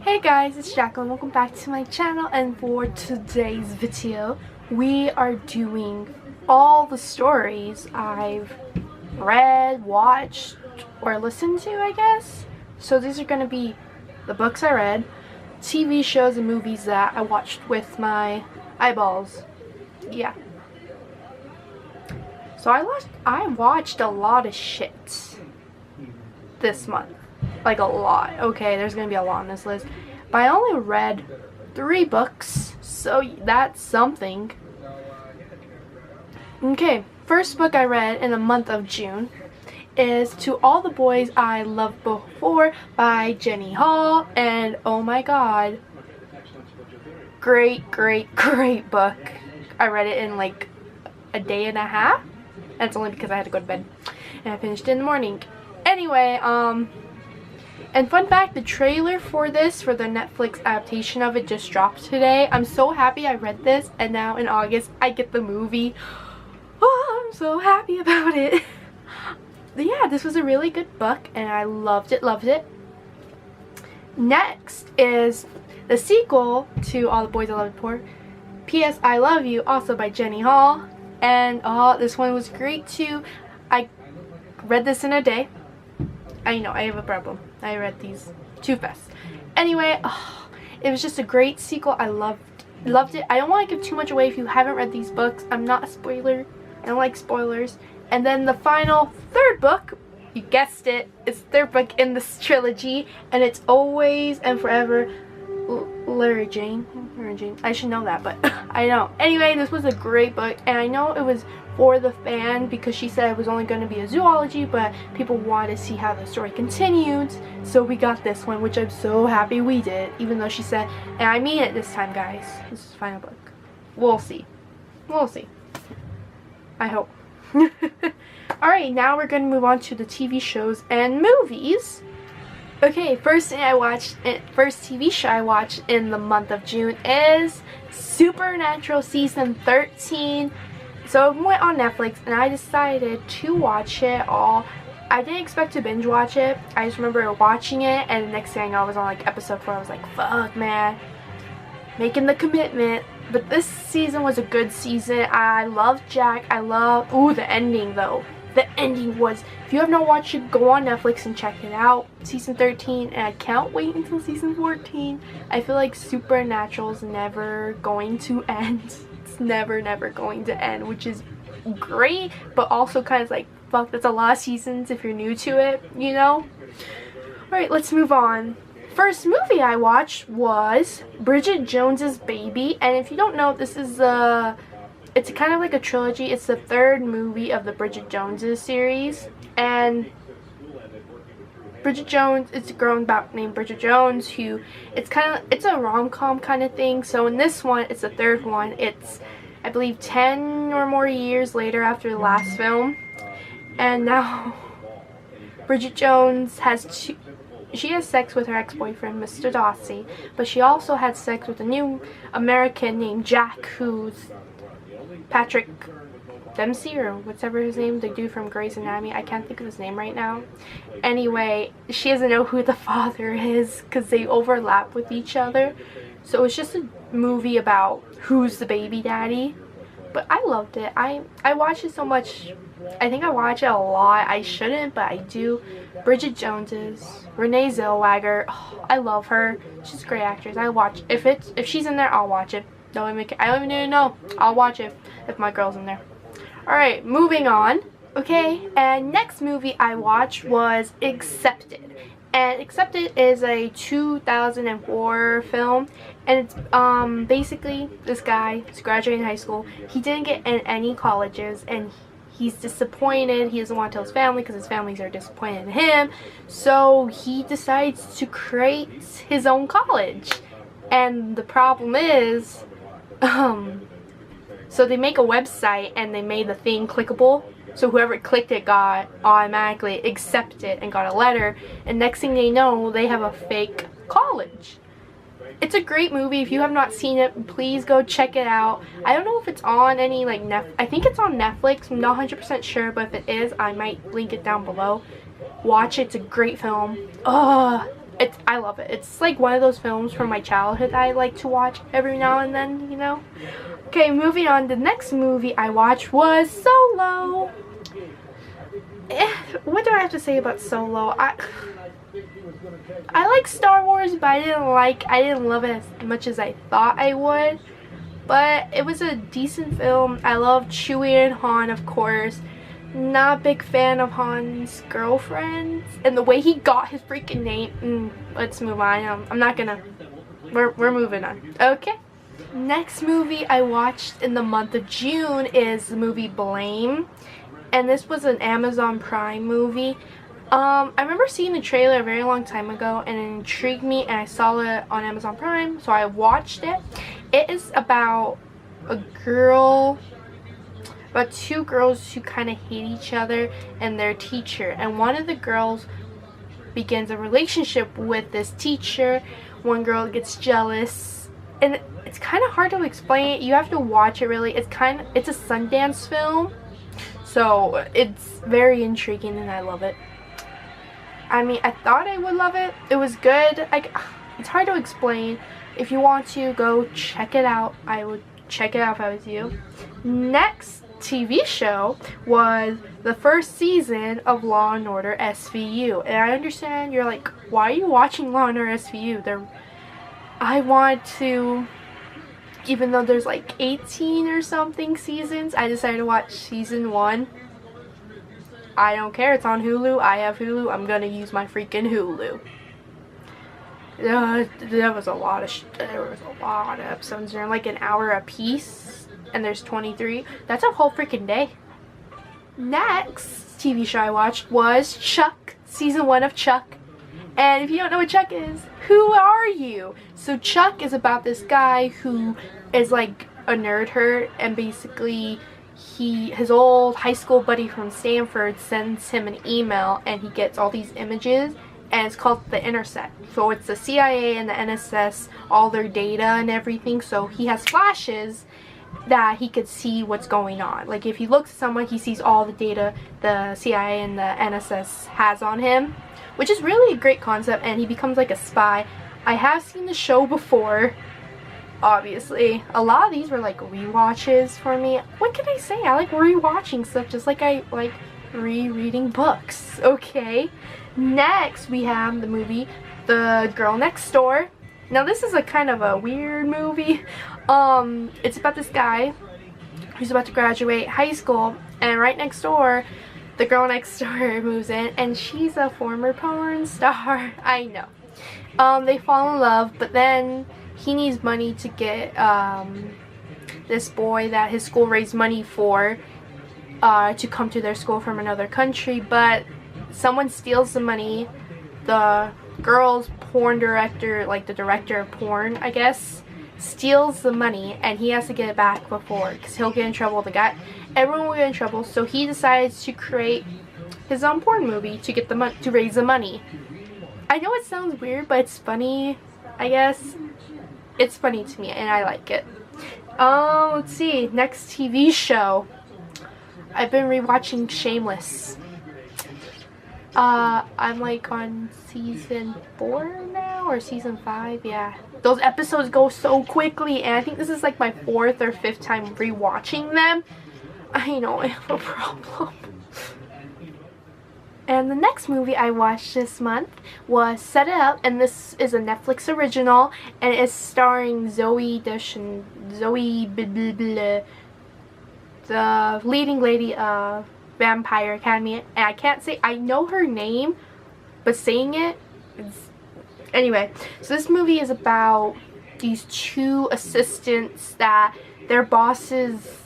Hey guys, it's Jacqueline. Welcome back to my channel, and for today's video we are doing all the stories I've read, watched, or listened to, I guess. So these are going to be the books I read, TV shows and movies that I watched with my eyeballs. Yeah. So I watched a lot of shit this month. Like a lot. Okay, there's gonna be a lot on this list. But I only read 3 books, so that's something. Okay, first book I read in the month of June is To All the Boys I Loved Before by Jenny Hall, and oh my god, great book. I read it in like a day and a half, and it's only because I had to go to bed, and I finished it in the morning. Anyway, and fun fact, the trailer for the Netflix adaptation of it just dropped today. I'm so happy I read this, and now in August I get the movie. Oh, I'm so happy about it. But yeah, this was a really good book, and I loved it. Next is the sequel to All the Boys I Loved Before, P.S. I Love You, also by Jenny Hall. And this one was great too. I read this in a day. I know, I have a problem. I read these too fast. Anyway, it was just a great sequel. I loved it. I don't want to give too much away if you haven't read these books. I'm not a spoiler. I don't like spoilers. And then the final third book, you guessed it, it's the third book in this trilogy, and it's Always and Forever Larry Jane. I should know that, but I don't. Anyway, this was a great book, and I know it was for the fan because she said it was only going to be a zoology, but people wanted to see how the story continued, so we got this one, which I'm so happy we did, even though she said, and I mean it this time, guys, this is the final book. We'll see. I hope. Alright, now we're going to move on to the TV shows and movies. Okay, first TV show I watched in the month of June is Supernatural Season 13. So it went on Netflix, and I decided to watch it all. I didn't expect to binge watch it. I just remember watching it, and the next thing I was on like episode 4. I was like, fuck man, making the commitment. But this season was a good season. I loved Jack. The ending though. The ending was, if you have not watched it, go on Netflix and check it out. Season 13, and I can't wait until season 14. I feel like Supernatural's never going to end. It's never going to end, which is great, but also kind of like, fuck, that's a lot of seasons if you're new to it, you know? Alright, let's move on. First movie I watched was Bridget Jones's Baby, and if you don't know, this is it's kind of like a trilogy. It's the 3rd movie of the Bridget Joneses series, and Bridget Jones, it's a girl named Bridget Jones who, it's a rom-com kind of thing. So in this one, it's the 3rd one. It's, I believe, 10 or more years later after the last film, and now Bridget Jones she has sex with her ex-boyfriend, Mr. Darcy, but she also had sex with a new American named Jack, who's Patrick Dempsey, or whatever his name, the dude from Grey's Anatomy. I can't think of his name right now. Anyway, she doesn't know who the father is because they overlap with each other. So it's just a movie about who's the baby daddy. But I loved it. I watched it so much. I think I watch it a lot. I shouldn't, but I do. Bridget Jones's, Renee Zellweger. Oh, I love her. She's a great actress. I watch, if she's in there, I'll watch it. I don't even need to know. I'll watch it if my girl's in there. Alright, moving on. Okay, and next movie I watched was Accepted. And Accepted is a 2004 film, and it's basically this guy is graduating high school. He didn't get in any colleges, and he's disappointed. He doesn't want to tell his family because his families are disappointed in him. So he decides to create his own college. And the problem is, so they make a website and they made the thing clickable, so whoever clicked it got automatically accepted and got a letter, and next thing they know, they have a fake college. It's a great movie. If you have not seen it, please go check it out. I don't know if it's on any like I think it's on Netflix. I'm not 100% sure, but if it is, I might link it down below. Watch it. It's a great film. I love it. It's like one of those films from my childhood I like to watch every now and then, you know. Okay, moving on. The next movie I watched was Solo. What do I have to say about Solo? I like Star Wars, but I didn't love it as much as I thought I would. But it was a decent film. I love Chewie and Han, of course. Not a big fan of Han's girlfriend and the way he got his freaking name. Let's move on. I'm not gonna. We're moving on. Okay. Next movie I watched in the month of June is the movie Blame, and this was an Amazon Prime movie. I remember seeing the trailer a very long time ago and it intrigued me, and I saw it on Amazon Prime, so I watched it. It is about two girls who kind of hate each other and their teacher, and one of the girls begins a relationship with this teacher. One girl gets jealous, and it's kind of hard to explain it. You have to watch it really. It's a Sundance film, so it's very intriguing and I love it. I mean, I thought I would love it. It was good. It's hard to explain. If you want to go check it out, I would check it out if I was you. Next TV show was the first season of Law & Order SVU. And I understand you're like, why are you watching Law & Order SVU? I want to, even though there's like 18 or something seasons, I decided to watch season 1. I don't care, it's on Hulu. I have Hulu. I'm gonna use my freaking Hulu. There was a lot of episodes. They're like an hour a piece, and there's 23. That's a whole freaking day. Next TV show I watched was Chuck, season 1 of Chuck. And if you don't know what Chuck is, who are you? So Chuck is about this guy who is like a nerd herd, and basically his old high school buddy from Stanford sends him an email, and he gets all these images, and it's called The Intercept. So it's the CIA and the NSS, all their data and everything. So he has flashes that he could see what's going on. Like if he looks at someone, he sees all the data the CIA and the NSS has on him, which is really a great concept, and he becomes like a spy. I have seen the show before, obviously. A lot of these were like rewatches for me. What can I say? I like rewatching stuff just like I like rereading books. Okay. Next we have the movie The Girl Next Door. Now this is a kind of a weird movie. It's about this guy who's about to graduate high school, and right next door the girl next door moves in, and she's a former porn star. I know. They fall in love, but then he needs money to get this boy that his school raised money for to come to their school from another country, but someone steals the money. The girl's porn director, like the director of porn, I guess, steals the money, and he has to get it back before, because he'll get in trouble. Everyone will get in trouble, so he decides to create his own porn movie to get the money, to raise the money. I know it sounds weird, but it's funny, I guess. It's funny to me, and I like it. Let's see, next TV show. I've been rewatching Shameless. I'm like on season 4 now, or season 5, yeah. Those episodes go so quickly, and I think this is like my 4th or 5th time rewatching them. I know, I have a problem. And the next movie I watched this month was Set It Up, and this is a Netflix original, and it's starring Zoe the leading lady of Vampire Academy, and I can't say, I know her name, but saying it is... Anyway, so this movie is about these 2 assistants that their bosses,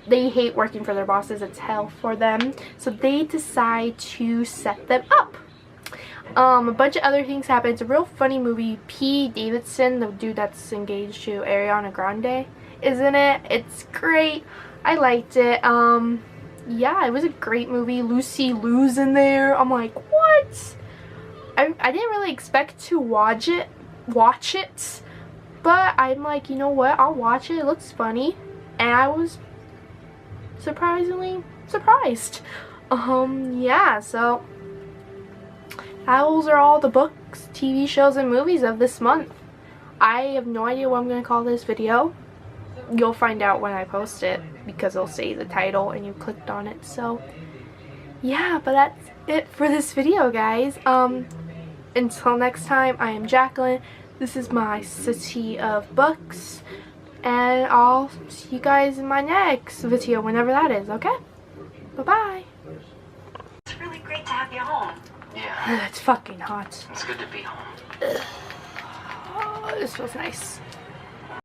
they hate working for their bosses, it's hell for them, so they decide to set them up. A bunch of other things happen. It's a real funny movie. Pete Davidson, the dude that's engaged to Ariana Grande, is in it. It's great. I liked it. Yeah, it was a great movie. Lucy Liu's in there. I'm like, what? I didn't really expect to watch it, but I'm like, you know what? I'll watch it. It looks funny, and I was surprisingly surprised. Yeah, so those are all the books, TV shows, and movies of this month. I have no idea what I'm going to call this video. You'll find out when I post it because it'll say the title and you clicked on it. So yeah, but that's it for this video, guys. Until next time, I am Jacqueline. This is my city of books, and I'll see you guys in my next video, whenever that is, okay? Bye-bye. It's really great to have you home. Yeah. It's fucking hot. It's good to be home. Oh, this feels nice.